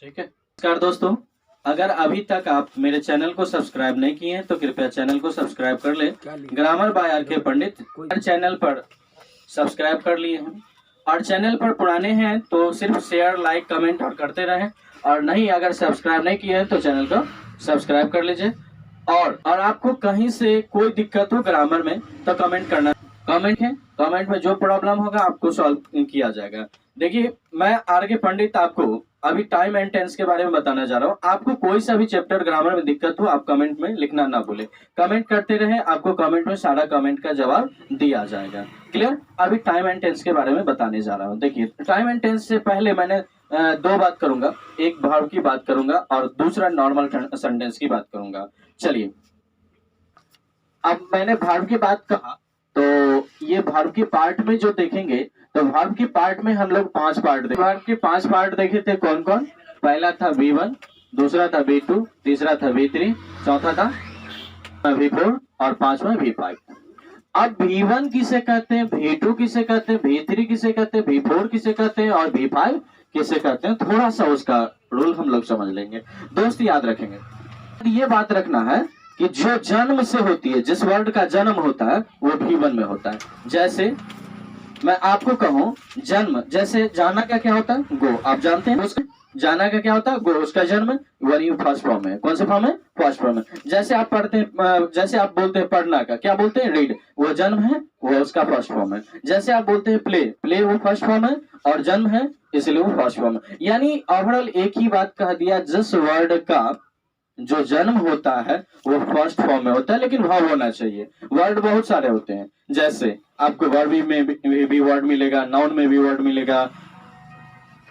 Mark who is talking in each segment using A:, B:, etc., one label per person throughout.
A: ठीक है। नमस्कार दोस्तों, अगर अभी तक आप मेरे चैनल को सब्सक्राइब नहीं किए हैं तो कृपया चैनल को सब्सक्राइब कर ले। ग्रामर बाय आर के पंडित हर चैनल पर सब्सक्राइब कर लिए हैं, और चैनल पर पुराने हैं तो सिर्फ शेयर, लाइक, कमेंट और करते रहें, और नहीं अगर सब्सक्राइब नहीं किए हैं तो चैनल को सब्सक्राइब कर लीजिए। और आपको कहीं से कोई दिक्कत हो ग्रामर में तो कमेंट करना। कमेंट में जो प्रॉब्लम होगा आपको सॉल्व किया जाएगा। देखिए, मैं आर के पंडित आपको अभी टाइम एंड टेंस के बारे में बताना जा रहा हूँ। आपको कोई सा भी चैप्टर ग्रामर में दिक्कत हो आप कमेंट में लिखना ना भूले। कमेंट करते रहे, आपको कमेंट में सारा कमेंट का जवाब दिया जाएगा। क्लियर। अभी टाइम एंड टेंस के बारे में बताने जा रहा हूँ। देखिए, टाइम एंड टेंस से पहले मैंने दो बात करूंगा, एक वर्ब की बात करूंगा और दूसरा नॉर्मल सेंटेंस की बात करूंगा। चलिए, अब मैंने वर्ब की बात कहा तो ये वर्ब के पार्ट में जो देखेंगे तो वर्ब के पार्ट में हम लोग 5 पार्ट देखे। वर्ब के 5 पार्ट देखे थे कौन कौन? पहला था V1, दूसरा था V2, तीसरा था V3, चौथा था V4 और पांचवा V5। अब V1 किसे कहते हैं, V2 किसे कहते हैं, V3 किसे कहते हैं, V4 किसे कहते हैं और V5 किसे कहते हैं, थोड़ा सा उसका रूल हम लोग समझ लेंगे। दोस्त याद रखेंगे, ये बात रखना है कि जो जन्म से होती है, जिस वर्ड का जन्म होता है वो V1 में होता है। जैसे मैं आपको कहूं जन्म, जैसे जाना का क्या होता है? गो। आप जानते हैं उसका जाना का क्या होता है? गो। उसका जन्म वन यू फर्स्ट फॉर्म है। कौन से फॉर्म है? फर्स्ट फॉर्म है। जैसे आप पढ़ते हैं, जैसे आप बोलते हैं पढ़ना का क्या बोलते हैं? रीड। वो जन्म है, वो उसका फर्स्ट फॉर्म है। जैसे आप बोलते हैं प्ले, प्ले वो फर्स्ट फॉर्म है और जन्म है इसलिए वो फर्स्ट फॉर्म है। यानी ओवरऑल एक ही बात कह दिया, जिस वर्ड का जो जन्म होता है वो फर्स्ट फॉर्म में होता है, लेकिन भाव होना चाहिए। वर्ड बहुत सारे होते हैं, जैसे आपको वर्ब में भी वर्ड मिलेगा, नाउन में भी वर्ड मिलेगा,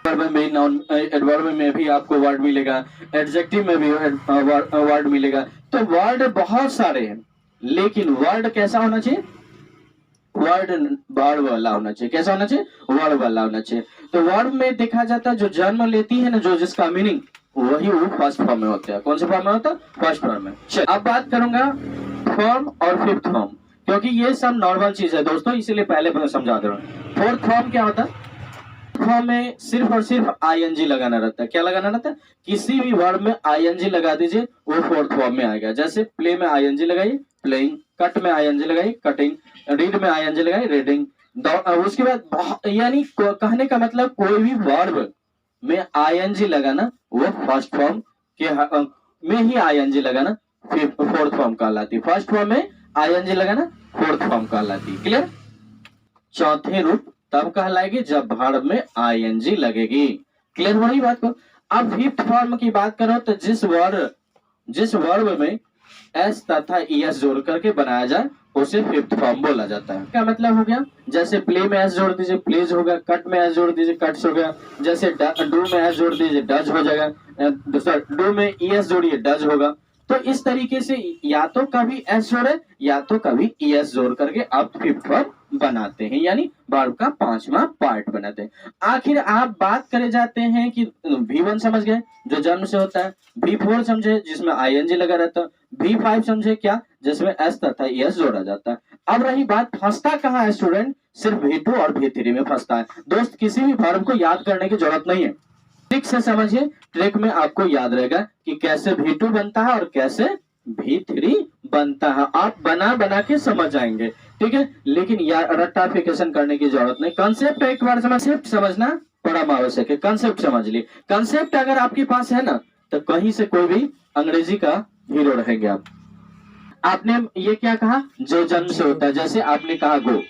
A: एडवर्ब में भी आपको वर्ड मिलेगा, एडजेक्टिव में भी वर्ड मिलेगा। तो वर्ड बहुत सारे हैं, लेकिन वर्ड कैसा होना चाहिए? वर्ड वर्ब वाला होना चाहिए। कैसा होना चाहिए? वर्ब वाला होना चाहिए। तो वर्ब में देखा जाता है जो जन्म लेती है ना, जो जिसका मीनिंग वही वो फर्स्ट फॉर्म में होता है। कौन से फॉर्म में होता है? फर्स्ट फॉर्म में। अब बात करूंगा फॉर्म और फिफ्थ फॉर्म, क्योंकि ये सब नॉर्मल चीज है दोस्तों, इसीलिए पहले मैं समझा दे रहा हूँ। फोर्थ फॉर्म क्या होता है? फॉर्म में सिर्फ और सिर्फ आईएनजी लगाना रहता है। क्या लगाना रहता है? किसी भी वर्ड में आईएनजी लगा दीजिए, वो फोर्थ फॉर्म में आएगा। जैसे प्ले में आईएनजी लगाइए, प्लेइंग। कट में आईएनजी लगाइए, कटिंग। रीड में आईएनजी लगाइए, रीडिंग। उसके बाद यानी कहने का मतलब कोई भी वर्ड में आईएनजी लगाना वो फर्स्ट फॉर्म के में ही आईएनजी लगाना फोर्थ फॉर्म कहलाती है। फर्स्ट फॉर्म में आईएनजी लगाना फोर्थ फॉर्म कहलाती है। क्लियर। चौथे रूप तब कहलाएगी जब वर्ब में आईएनजी लगेगी। क्लियर हो रही बात को? अब फिफ्थ फॉर्म की बात करो तो जिस वर्ब में एस तथा ईएस जोड़ करके बनाया जाए उसे फिफ्थ फॉर्म बोला जाता है। क्या मतलब हो गया? जैसे प्ले में एस जोड़ दीजिए, प्लेज होगा। कट में एस जोड़ दीजिए, कट्स हो गया। जैसे डू में एस जोड़ दीजिए, डज हो जाएगा। दूसरा डू में ईएस जोड़िए, डज होगा। तो इस तरीके से या तो कभी एस जोड़े या तो कभी ईएस जोड़ करके आप फिफ्थ फॉर्म बनाते हैं, यानी वर्ब का 5वां पार्ट बनाते हैं। आखिर आप बात करे जाते हैं कि V1 समझ गए जो जन्म से होता है, V4 समझे जिसमें आईएनजी लगा रहता है, V5 समझे क्या? जिसमें एस तथा एस जोड़ा जाता है। अब रही बात फंसता कहाँ है स्टूडेंट? सिर्फ V2 और V3 में फंसता है। दोस्त किसी भी वर्ब को याद करने की जरूरत नहीं है, ट्रिक से समझिए। ट्रिक में आपको याद रहेगा कि कैसे V2 बनता है और कैसे V3 बनता है। आप बना के समझ जाएंगे, ठीक है। लेकिन रट्टाफिकेशन करने की जरूरत नहीं। कंसेप्ट एक बार समझना बड़ा आवश्यक है। कंसेप्ट समझ लिए। कंसेप्ट अगर आपके पास है ना तो कहीं से कोई भी अंग्रेजी का हीरो रहेंगे आप। आपने ये क्या कहा? जो जन्म से होता है। जैसे आपने कहा गो,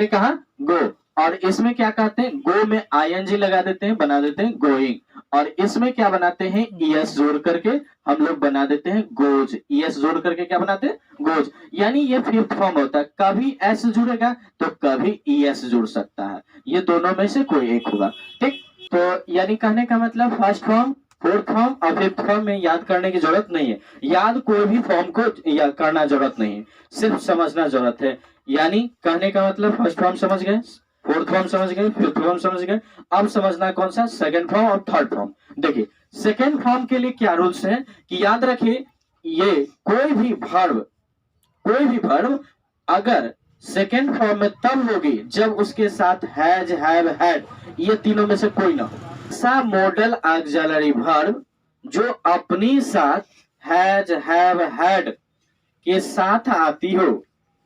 A: कहा गो, और इसमें क्या कहते हैं? गो में आईएनजी लगा देते हैं, बना देते हैं गोइंग। और इसमें क्या बनाते हैं? ईएस जोड़ करके हम लोग बना देते हैं गोज। ईएस जोड़ करके क्या बनाते हैं? गोज। यानी ये फिफ्थ फॉर्म होता है। कभी एस जुड़ेगा तो कभी ईएस जुड़ सकता है, ये दोनों में से कोई एक होगा, ठीक। तो यानी कहने का मतलब फर्स्ट फॉर्म, फोर्थ फॉर्म और फिफ्थ फॉर्म में याद करने की जरूरत नहीं है। याद कोई भी फॉर्म को याद करना जरूरत नहीं है, सिर्फ समझना जरूरत है। यानी कहने का मतलब फर्स्ट फॉर्म समझ गए, फोर्थ फॉर्म समझ गए, फिफ्थ फॉर्म समझ गए। अब समझना कौन सा? सेकंड फॉर्म और थर्ड फॉर्म। देखिए, सेकंड फॉर्म के लिए क्या रूल्स हैं कि याद रखिए, ये कोई भी वर्ब अगर सेकंड फॉर्म में तब होगी जब उसके साथ हैज, हैव, हैड, ये तीनों में से कोई ना हो। सा मॉडल ऑक्सिलरी वर्ब जो अपनी साथ हैज हैव हैड के साथ आती हो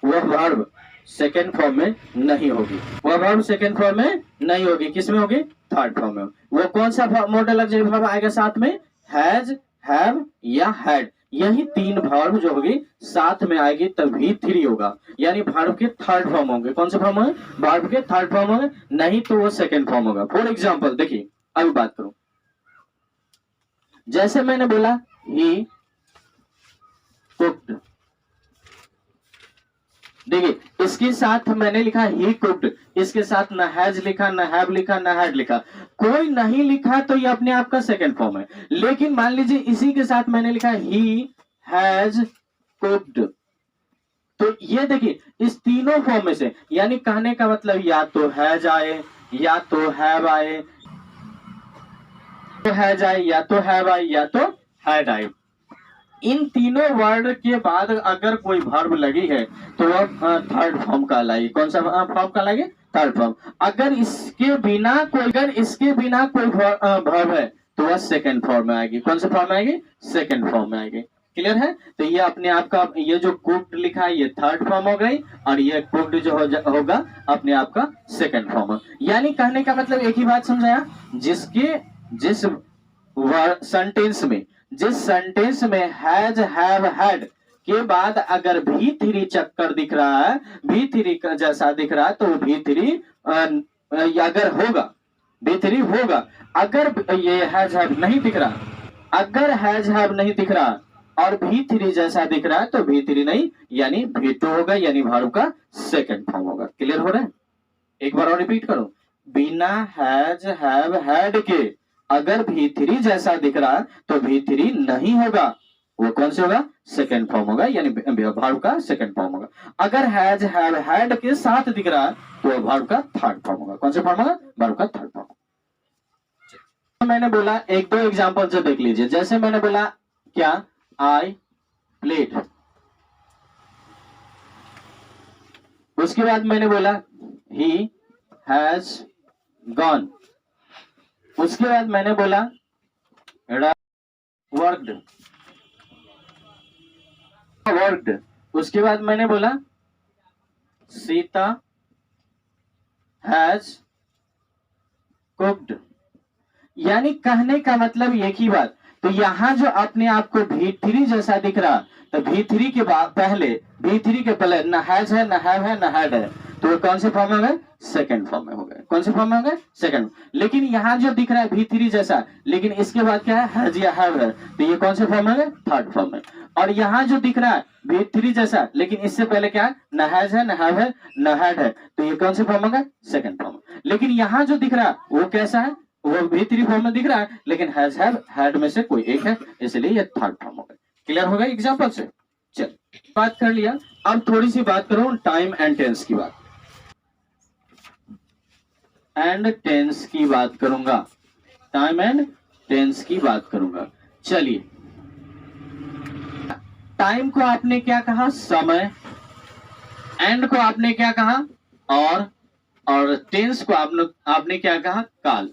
A: वह वर्ब सेकेंड फॉर्म में नहीं होगी। वह वर्ब सेकेंड फॉर्म में नहीं होगी, किसमें होगी? थर्ड फॉर्म में। वो कौन सा मॉडल ऑक्सिलरी वर्ब आएगा साथ में? हैज, हैव या हैड। यही तीन वर्ब जो होगी साथ में आएगी तभी थ्री होगा, यानी वर्ब के थर्ड फॉर्म होंगे। कौन से फॉर्म होंगे? वर्ब के थर्ड फॉर्म होंगे, नहीं तो वो सेकेंड फॉर्म होगा। फॉर एग्जाम्पल देखिए, अभी बात करूं, जैसे मैंने बोला ही कुक्ड, देखिए इसके साथ मैंने लिखा ही कुक्ड, इसके साथ न हैज लिखा, न हैव लिखा, न हैड लिखा, कोई नहीं लिखा तो ये अपने आप का सेकंड फॉर्म है। लेकिन मान लीजिए इसी के साथ मैंने लिखा ही हैज कुक्ड, तो ये देखिए इस तीनों फॉर्म में से, यानी कहने का मतलब या तो हैज आए, या तो हैव आए, तो हैज आए, या तो हैव आए, या तो हैड आए। इन तीनों वर्ड के बाद अगर कोई वर्ब लगी है तो वह थर्ड फॉर्म कहलाएगी। कौन सा फॉर्म कहलाएगी? Third form. अगर इसके बिना कोई वर्ब है तो वह सेकंड फॉर्म में आएगी। कौन से फॉर्म में आएगी? सेकंड फॉर्म में आएगी। क्लियर है? तो ये अपने आप का, ये जो कुक्ड लिखा है ये थर्ड फॉर्म हो गई, और ये कुक्ड जो होगा अपने आप का सेकंड फॉर्म। यानी कहने का मतलब एक ही बात समझाया, जिस सेंटेंस में हैज हैव हैड के बाद अगर भी थ्री चक्कर दिख रहा है, भी थ्री का जैसा दिख रहा है, तो भी थ्री अगर होगा, भी थ्री होगा। अगर ये हैज हैव नहीं दिख रहा, अगर हैज हैव नहीं दिख रहा और भी थ्री जैसा दिख रहा है तो भी थ्री नहीं, यानी भी टू होगा, यानी वर्ब का सेकंड फॉर्म होगा। क्लियर हो रहा है? एक बार और रिपीट करो, बिना हैज हैव हैड के अगर भी थ्री जैसा दिख रहा तो भी थ्री नहीं होगा, वो कौन से होगा? सेकंड फॉर्म होगा, यानी वर्ब का सेकंड फॉर्म होगा। अगर हैज हैव हैड के साथ दिख रहा तो वर्ब का थर्ड फॉर्म होगा। कौन से फॉर्म होगा? वर्ब का थर्ड फॉर्म। मैंने बोला एक दो एग्जांपल से देख लीजिए। जैसे मैंने बोला क्या, आई प्लेड, उसके बाद मैंने बोला ही हैज गॉन, उसके बाद मैंने बोला वर्कड, उसके बाद मैंने बोला सीता हैज कुक्ड। यानी कहने का मतलब एक ही बात। तो यहां जो अपने आप को भी थ्री जैसा दिख रहा, तो भी थ्री के पहले न हैज है, न हैव है, न हैड है, तो वो कौन से फॉर्म में हो गए? सेकंड फॉर्म में हो गए। कौन से फॉर्म में हो गए? सेकंड। लेकिन यहाँ जो दिख रहा है भी थ्री जैसा, लेकिन इसके बाद क्या है? हैज या हैव है, तो ये कौन से फॉर्म में हो गए? थर्ड फॉर्म में। और यहाँ जो दिख रहा है भी थ्री जैसा, लेकिन इससे पहले क्या है? न हैज है, न हैव है, न हैड है, तो ये कौन से फॉर्म में हो गए? Second form. लेकिन यहाँ जो दिख रहा है वो कैसा है? वो भी थ्री फॉर्म में दिख रहा है, लेकिन हैज हैव हैड में से कोई एक है, इसलिए ये थर्ड फॉर्म हो गया। क्लियर हो गया एग्जाम्पल से? चल, बात कर लिया। अब थोड़ी सी बात करूं टाइम एंड टेंस की बात, एंड टेंस की बात करूंगा, टाइम एंड टेंस की बात करूंगा। चलिए, टाइम को आपने क्या कहा? समय। एंड को आपने क्या कहा? और टेंस को आपने क्या कहा? काल।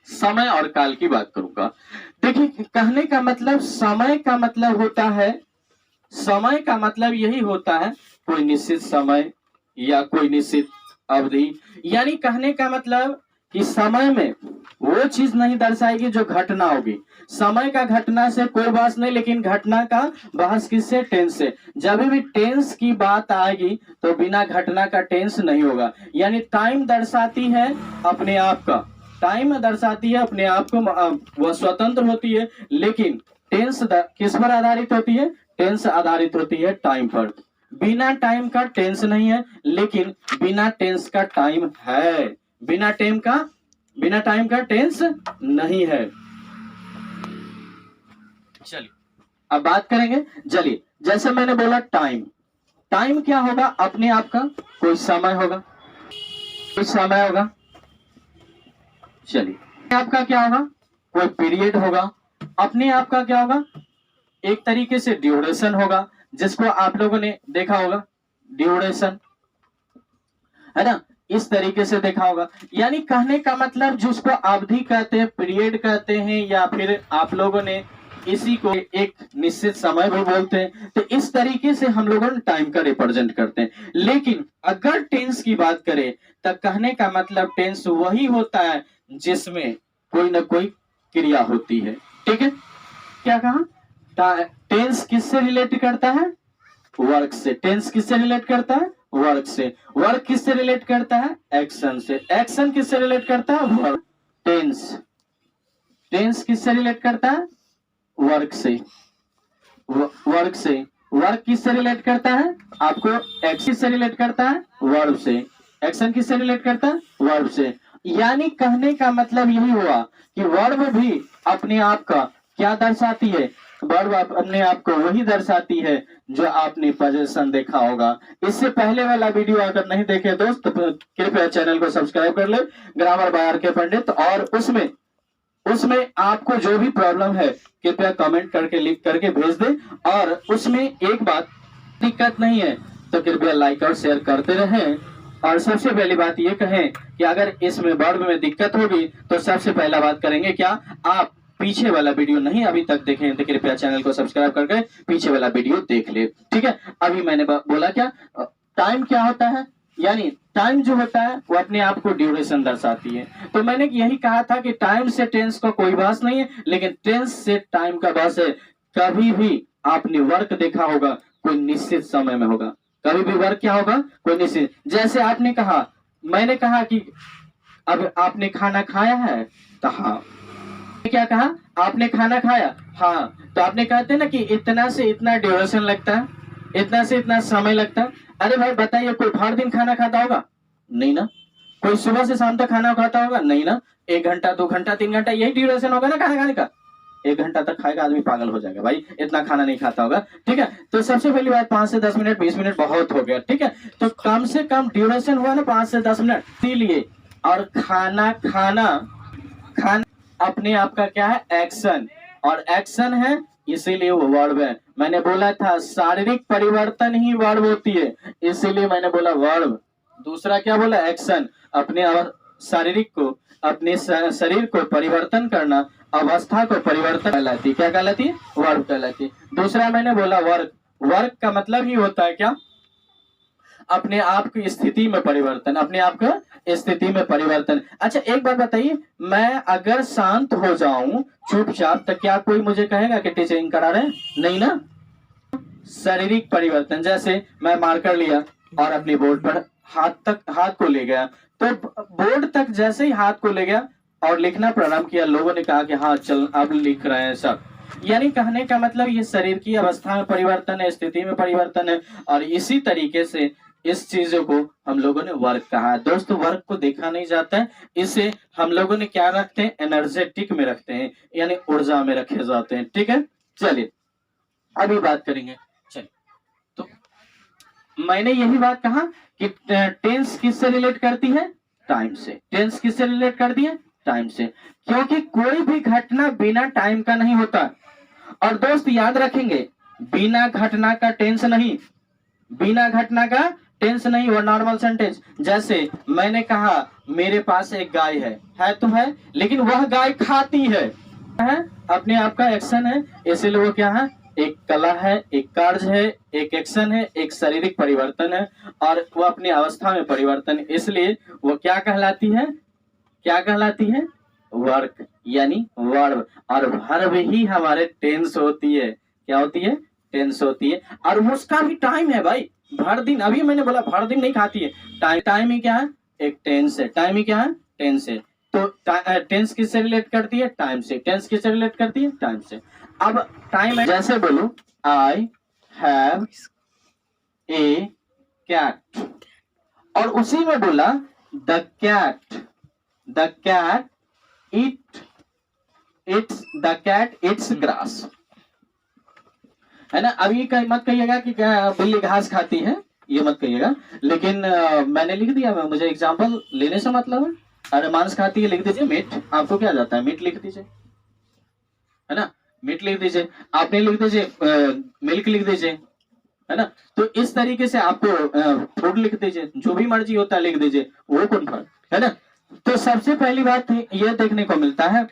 A: समय और काल की बात करूंगा। देखिए, कहने का मतलब, समय का मतलब होता है, समय का मतलब यही होता है कोई निश्चित समय या कोई निश्चित अवधि। यानी कहने का मतलब कि समय में वो चीज नहीं दर्शाएगी जो घटना होगी। समय का घटना से कोई बहस नहीं, लेकिन घटना का बहस किससे? टेंस से। जब भी टटेंस की बात आएगी तो बिना घटना का टेंस नहीं होगा। यानी टाइम दर्शाती है अपने आप का, टाइम दर्शाती है अपने आप को, वह स्वतंत्र होती है, लेकिन टेंस किस पर आधारित होती है? टेंस आधारित होती है टाइम पर। बिना टाइम का टेंस नहीं है, लेकिन बिना टेंस का टाइम है। बिना टाइम का टेंस नहीं है। चलिए अब बात करेंगे। चलिए, जैसे मैंने बोला टाइम, टाइम क्या होगा? अपने आप का कोई समय होगा, कोई समय होगा। चलिए, आपका क्या होगा? कोई पीरियड होगा। अपने आप का क्या होगा? एक तरीके से ड्यूरेशन होगा, जिसको आप लोगों ने देखा होगा, ड्यूरेशन, है ना। इस तरीके से देखा होगा। यानी कहने का मतलब जिसको अवधि कहते हैं, पीरियड कहते हैं, या फिर आप लोगों ने इसी को एक निश्चित समय भी बोलते हैं। तो इस तरीके से हम लोगों ने टाइम का रिप्रेजेंट करते हैं। लेकिन अगर टेंस की बात करें तो कहने का मतलब टेंस वही होता है जिसमें कोई ना कोई क्रिया होती है। ठीक है, क्या कहा? टेंस किससे रिलेट करता है? वर्क से। टेंस किससे रिलेट करता है? वर्क से। वर्क किससे रिलेट करता है? एक्शन से। एक्शन किससे रिलेट करता है? वर्क। टेंस किससे रिलेट करता है? वर्क से। वर्क से। वर्क किससे रिलेट करता है? आपको एक्शन से रिलेट करता है? वर्ब से। एक्शन किससे रिलेट करता है? वर्ब से। यानी कहने का मतलब यही हुआ कि वर्ब भी अपने आप का क्या दर्शाती है? वर्ब अपने आप को वही दर्शाती है जो आपने पोजीशन देखा होगा। इससे पहले वाला वीडियो अगर नहीं देखे दोस्त तो कृपया चैनल को सब्सक्राइब कर ले, ग्रामर बाय आर के पंडित। और उसमें आपको जो भी प्रॉब्लम है कृपया कमेंट करके लिख करके भेज दे। और उसमें एक बात, दिक्कत नहीं है तो कृपया लाइक और शेयर करते रहें। और सबसे पहली बात ये कहें कि अगर इसमें वर्ब में दिक्कत होगी तो सबसे पहला बात करेंगे क्या, आप पीछे वाला वीडियो नहीं अभी तक देखे हैं तो कृपया चैनल को सब्सक्राइब करके पीछे वाला वीडियो देख ले। ठीक है, अभी मैंने बोला क्या, टाइम क्या होता है? यानी टाइम जो होता है वो अपने आप को ड्यूरेशन दर्शाती है। तो मैंने यही कहा था कि टाइम से टेंस का कोई बात नहीं है, लेकिन टेंस से टाइम का बात है। कभी भी आपने वर्क देखा होगा कोई निश्चित समय में होगा, कभी भी वर्क क्या होगा? कोई निश्चित। जैसे आपने कहा, मैंने कहा कि अब आपने खाना खाया है, तो हाँ। क्या कहा? आपने खाना खाया, हाँ। तो आपने कहते ना कि इतना से इतना ड्यूरेशन लगता है, इतना से इतना समय लगता है। अरे भाई बताइए, कोई हर दिन खाना खाता होगा? नहीं ना। कोई सुबह से शाम तक खाना खाता होगा? नहीं ना। 1 घंटा 2 घंटा 3 घंटा यही ड्यूरेशन होगा ना खाना खाने का। 1 घंटा तक खाएगा आदमी पागल हो जाएगा भाई, इतना खाना नहीं खाता होगा। ठीक है, तो सबसे पहली बात 5 से 10 मिनट 20 मिनट बहुत हो गया। ठीक है, तो कम से कम ड्यूरेशन हुआ ना 5 से 10 मिनट, इसीलिए। और खाना अपने आप का क्या है? एक्शन। और एक्शन है इसीलिए वो वर्ब है। मैंने बोला था शारीरिक परिवर्तन ही वर्ब होती है, इसीलिए मैंने बोला वर्ब। दूसरा क्या बोला? एक्शन। अपने शारीरिक को, अपने शरीर को परिवर्तन करना, अवस्था को परिवर्तन कहलाती है। क्या कहलाती है? वर्ब कहलाती है। दूसरा मैंने बोला वर्क। वर्क का मतलब ही होता है क्या? अपने आप की स्थिति में परिवर्तन, अपने आप को स्थिति में परिवर्तन। अच्छा एक बात बताइए, मैं अगर शांत हो जाऊं चुपचाप तो क्या कोई मुझे कहेगा कि टीचिंग करा रहे? नहीं ना। शारीरिक परिवर्तन, जैसे मैं मार्कर लिया और अपनी बोर्ड पर हाथ को ले गया, तो बोर्ड तक जैसे ही हाथ को ले गया और लिखना प्रारंभ किया, लोगों ने कहा कि हाँ चल अब लिख रहे हैं सब। यानी कहने का मतलब ये शरीर की अवस्था में परिवर्तन है, स्थिति में परिवर्तन है। और इसी तरीके से इस चीजों को हम लोगों ने वर्क कहा है। दोस्तों वर्क को देखा नहीं जाता है, इसे हम लोगों ने क्या रखते हैं? एनर्जेटिक में रखते हैं, यानी ऊर्जा में रखे जाते हैं। ठीक है, चलिए अभी बात करेंगे। चलिए, तो मैंने यही बात कहा कि टेंस किससे रिलेट करती है? टाइम से। टेंस किससे रिलेट करती है? टाइम से। क्योंकि कोई भी घटना बिना टाइम का नहीं होता। और दोस्त याद रखेंगे, बिना घटना का टेंस नहीं, बिना घटना का टेंस नहीं, वो नॉर्मल सेंटेंस। जैसे मैंने कहा मेरे पास एक गाय है तो है, लेकिन वह गाय खाती है अपने आप का एक्शन है, इसलिए वो क्या है? एक कला है, एक कार्य है, एक एक्शन है, एक शारीरिक परिवर्तन है। और वो अपनी अवस्था में परिवर्तन, इसलिए वो क्या कहलाती है? क्या कहलाती है? वर्क, यानी वर्ब। और वर्ब ही हमारे टेंस होती है। क्या होती है? टेंस होती है। और उसका भी टाइम है भाई, भर दिन। अभी मैंने बोला भर दिन नहीं खाती है, टाइम ही क्या है? एक टेंस है। टाइम ही क्या है? टेंस है। तो टेंस किससे रिलेट करती है? टाइम से। टेंस किससे रिलेट करती है? टाइम से। अब टाइम है, जैसे बोलूं आई हैव ए कैट, और उसी में बोला द कैट इट्स ग्रास, है ना। अभी मत कहिएगा कि बिल्ली घास खाती है, ये मत कहिएगा। लेकिन मैंने लिख दिया, मुझे एग्जांपल लेने से मतलब है। अरे मांस खाती है लिख दीजिए मीट, आपको क्या जाता है? मीट लिख दीजिए, है ना। मीट लिख दीजिए। आपने लिख दीजिए मिल्क लिख दीजिए, है ना। तो इस तरीके से आपको फूड लिख दीजिए, जो भी मर्जी होता है लिख दीजिए, वो कौन फल, है ना। तो सबसे पहली बात ये देखने को मिलता है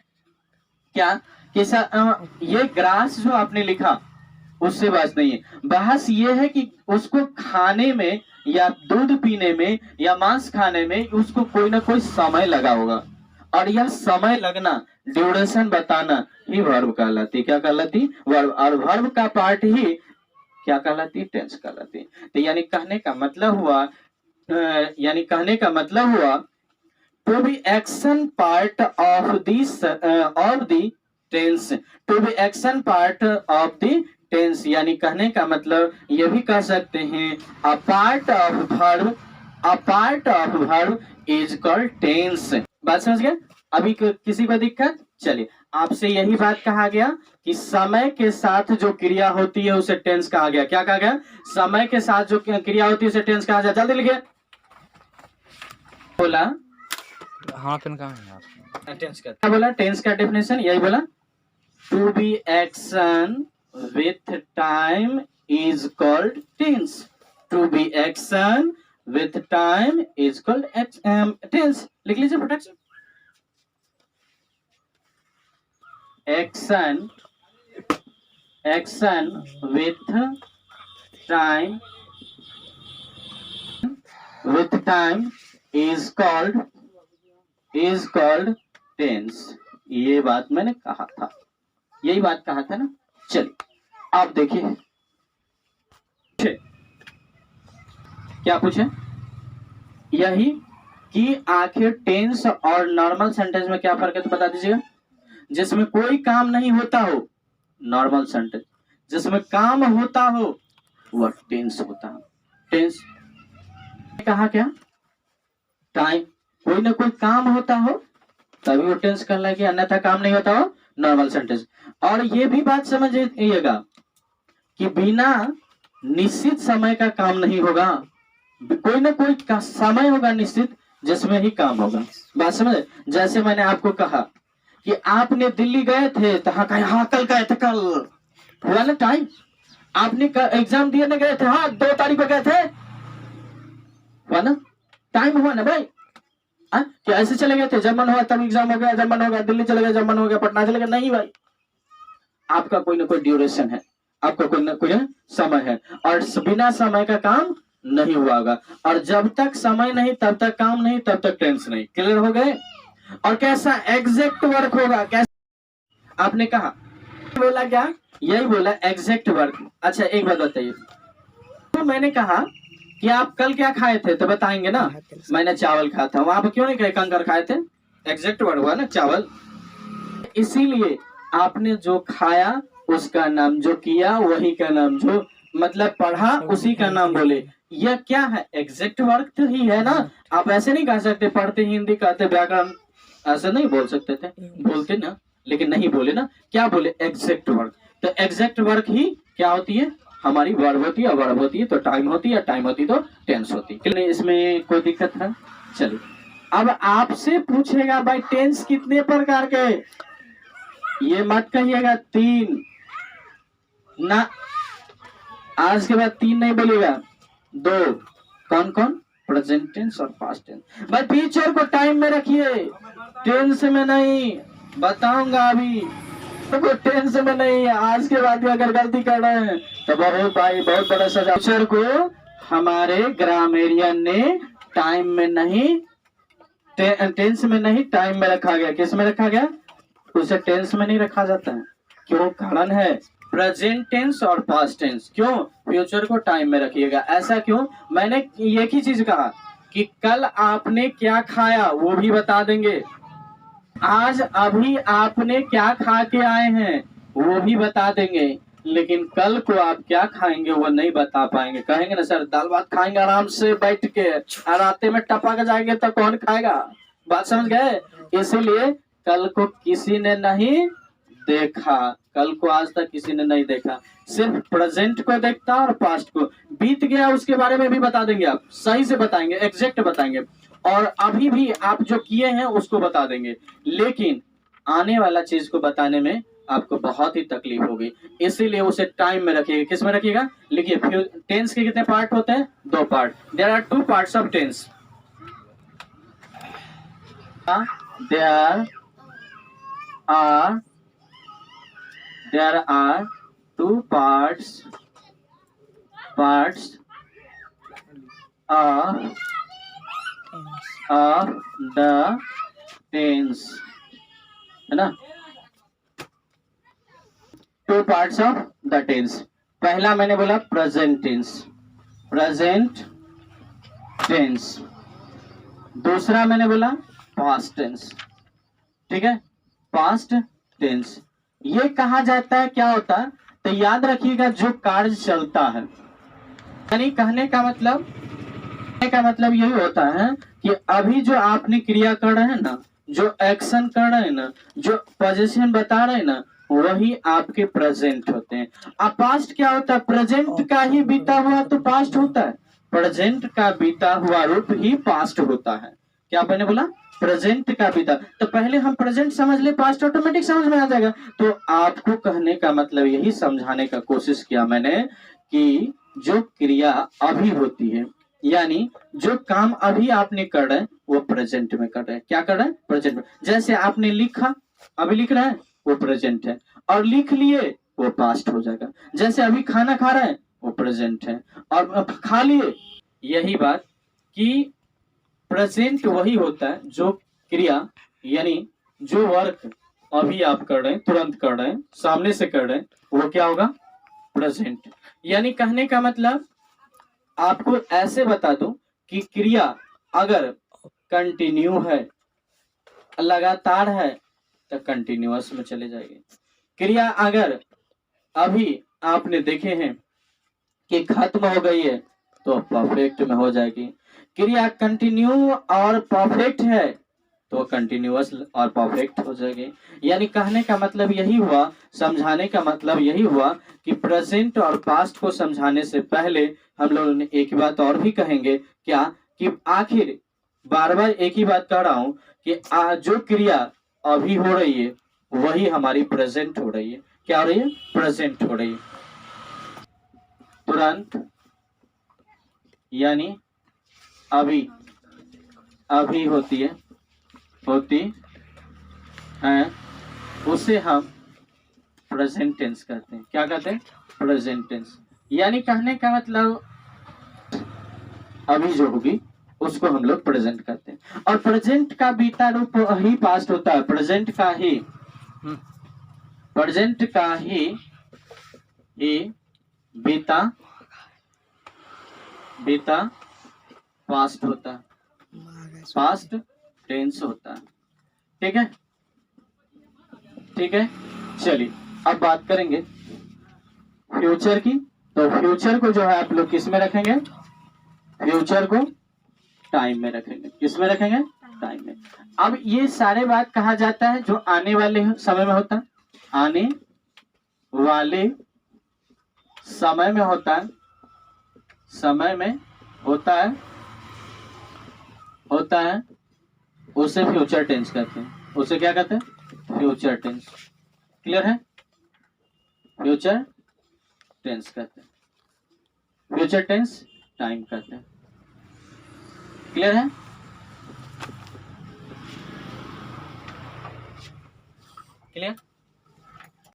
A: क्या कि ये ग्रास जो आपने लिखा उससे बहस नहीं है, बहस ये है कि उसको खाने में या दूध पीने में या मांस खाने में उसको कोई ना कोई समय लगा होगा, और यह समय लगना, ड्यूरेशन बताना ही वर्ब कहलाती। क्या कहलाती? वर्ब। और वर्ब का पार्ट ही क्या कहलाती? टेंस कहलाती। तो यानी कहने का मतलब हुआ to be action part of the tense, to be action part of the tense, यानी कहने का मतलब ये भी कह सकते हैं a part of verb is called tense. बात समझ गए? अभी किसी को दिक्कत? चलिए, आपसे यही बात कहा गया कि समय के साथ जो क्रिया होती है उसे टेंस कहा गया। क्या कहा गया? समय के साथ जो क्रिया होती है उसे टेंस कहा गया। जल्दी लिखिए। बोला
B: हाँ पेन कहाँ है?
A: टेंस का क्या बोला? टेंस का डेफिनेशन यही बोला, to be action with time is called tense. To be action with time is called tense. लिख लीजिए फटाक से। action with time is called tense। ये बात मैंने कहा था, यही बात कहा था ना। चलिए आप देखिए, क्या पूछे? यही कि आखिर टेंस और नॉर्मल सेंटेंस में क्या फर्क है तो बता दीजिएगा। जिसमें कोई काम नहीं होता हो नॉर्मल सेंटेंस, जिसमें काम होता हो वह टेंस होता है। टेंस कहा क्या? टाइम, कोई ना कोई काम होता हो तभी वो टेंस कहलाएगी, अन्यथा काम नहीं होता हो नॉर्मल सेंटेंस। और ये भी बात समझिएगा कि बिना निश्चित समय का काम नहीं होगा, कोई ना कोई समय होगा निश्चित जिसमें ही काम होगा। बात समझे? जैसे मैंने आपको कहा कि आपने दिल्ली गए थे तो हाँ कहा, हाँ कल गए थे, कल हुआ ना टाइम। आपने एग्जाम दिए गए थे, हाँ 2 तारीख को गए थे, हुआ ना टाइम, हुआ ना भाई। क्या ऐसे चले गए थे, जब मन हुआ तब एग्जाम हो गया, जब मन हो गया दिल्ली चले गए, जब मन हो गया पटना चले गए? नहीं भाई, आपका कोई ना कोई ड्यूरेशन है, आपका कोई ना कोई समय है, और बिना समय का काम नहीं हुआ होगा। और जब तक समय नहीं तब तक काम नहीं, तब तक टेंस नहीं। क्लियर हो गए? और कैसा एग्जैक्ट वर्क होगा? कैसा आपने कहा, बोला क्या? यही बोला एग्जैक्ट वर्क। अच्छा एक बात बताइए, तो मैंने कहा कि आप कल क्या खाए थे तो बताएंगे ना, मैंने चावल खाया था। वहां पर क्यों नहीं कहे कंकर खाए थे? एग्जैक्ट वर्ड हुआ ना चावल। इसीलिए आपने जो खाया उसका नाम, जो किया वही का नाम, जो मतलब पढ़ा उसी का नाम बोले। यह क्या है? एग्जैक्ट वर्क तो ही है ना। आप ऐसे नहीं कह सकते पढ़ते हिंदी कहते व्याकरण, ऐसे नहीं बोल सकते थे, बोलते ना, लेकिन नहीं बोले ना। क्या बोले? Exact work. तो एग्जैक्ट वर्क ही क्या होती है? हमारी वर्ब होती है, वर्ब होती है तो टाइम होती है, टाइम होती तो टेंस होती है। इसमें कोई दिक्कत है? चलिए अब आपसे पूछेगा भाई टेंस कितने प्रकार के? ये मत कहिएगा 3 ना, आज के बाद 3 नहीं बोलिएगा, 2। कौन कौन? प्रेजेंट टेंस और पास्ट टेंस। भाई फ्यूचर को टाइम में रखिए, टेंस में नहीं। बताऊंगा अभी तो टेंस में नहीं है। आज के बाद अगर गलती कर रहे हैं तो बहुत भाई बहुत बड़ा सजा। फ्यूचर को हमारे ग्रामेरियन ने टाइम में नहीं, टेंस में नहीं, टाइम में रखा गया। किस में रखा गया? उसे टेंस में नहीं रखा जाता है। क्यों? कारण है प्रेजेंट टेंस और पास्ट टेंस। क्यों? फ्यूचर को टाइम में रखिएगा। ऐसा क्यों? मैंने एक ही चीज कहा कि कल आपने क्या खाया वो भी बता देंगे, आज अभी आपने क्या खा के आए हैं वो भी बता देंगे, लेकिन कल को आप क्या खाएंगे वो नहीं बता पाएंगे। कहेंगे ना सर दाल भात खाएंगे आराम से बैठ के, रास्ते में टपक जाएंगे तो कौन खाएगा? बात समझ गए? इसीलिए कल को किसी ने नहीं देखा, कल को आज तक किसी ने नहीं देखा, सिर्फ प्रेजेंट को देखता और पास्ट को। बीत गया उसके बारे में भी बता देंगे, आप सही से बताएंगे, एग्जैक्ट बताएंगे, और अभी भी आप जो किए हैं उसको बता देंगे, लेकिन आने वाला चीज को बताने में आपको बहुत ही तकलीफ होगी, इसीलिए उसे टाइम में रखिएगा। किस में रखिएगा? लिखिए, टेंस के कितने पार्ट होते हैं? 2 part. There are 2 parts of tense. there are 2 parts of the tense, है ना? 2 parts of the tense। पहला मैंने बोला प्रेजेंट टेंस, दूसरा मैंने बोला पास्ट टेंस। ठीक है, पास्ट टेंस। ये कहा जाता है, क्या होता है तो याद रखिएगा, जो कार्य चलता है, यानी कहने का मतलब यही होता है कि अभी जो आपने क्रिया कर रहे हैं ना, जो एक्शन कर रहे हैं ना, जो पोजीशन बता रहे हैं ना, वही आपके प्रेजेंट होते हैं। अब पास्ट क्या होता है? प्रेजेंट का ही बीता हुआ तो पास्ट होता है, प्रेजेंट का बीता हुआ रूप ही पास्ट होता है। क्या मैंने बोला? प्रेजेंट का बीता। तो पहले हम प्रेजेंट समझ ले, पास्ट ऑटोमेटिक समझ में आ जाएगा। तो आपको कहने का मतलब यही समझाने का कोशिश किया मैंने कि जो क्रिया अभी होती है, यानी जो काम अभी आपने कर रहे हैं, वो प्रेजेंट में कर रहे हैं। क्या कर रहे हैं? प्रेजेंट में। जैसे आपने लिखा, अभी लिख रहे हैं, वो प्रेजेंट है, और लिख लिए वो पास्ट हो जाएगा। जैसे अभी खाना खा रहे हैं, वो प्रेजेंट है, और खा लिए। यही बात कि प्रेजेंट वही होता है जो क्रिया, यानी जो वर्क अभी आप कर रहे हैं, तुरंत कर रहे हैं, सामने से कर रहे हैं, वो क्या होगा? प्रेजेंट। यानी कहने का मतलब आपको ऐसे बता दूं कि क्रिया अगर कंटिन्यू है, लगातार है, तो कंटिन्यूअस में चले जाएगी। क्रिया अगर अभी आपने देखे हैं कि खत्म हो गई है, तो परफेक्ट में हो जाएगी। क्रिया कंटिन्यू और परफेक्ट है, तो कंटिन्यूअस और परफेक्ट हो जाएगी। यानी कहने का मतलब यही हुआ, समझाने का मतलब यही हुआ कि प्रेजेंट और पास्ट को समझाने से पहले हम लोगों ने एक बात और भी कहेंगे, क्या कि आखिर बार बार एक ही बात कह रहा हूं कि जो क्रिया अभी हो रही है, वही हमारी प्रेजेंट हो रही है। क्या हो रही है? प्रेजेंट हो रही है। तुरंत यानी अभी होती है, उसे हम प्रेजेंट टेंस कहते हैं। क्या कहते हैं? Present tense. यानी कहने का मतलब अभी जो होगी उसको हम लोग प्रेजेंट कहते हैं, और प्रेजेंट का बीता रूप ही पास्ट होता है। प्रेजेंट का ही बीता पास्ट होता है, पास्ट टेंस होता है। ठीक है, चलिए अब बात करेंगे फ्यूचर की। तो फ्यूचर को जो है आप लोग किस में रखेंगे? फ्यूचर को टाइम में रखेंगे। किस में रखेंगे? टाइम में। अब ये सारे बात कहा जाता है जो आने वाले समय में होता है, आने वाले समय में होता है, उसे फ्यूचर टेंस कहते हैं। उसे क्या कहते हैं? Future tense. क्लियर है? फ्यूचर टेंस कहते हैं, फ्यूचर टेंस टाइम कहते हैं। क्लियर है? क्लियर?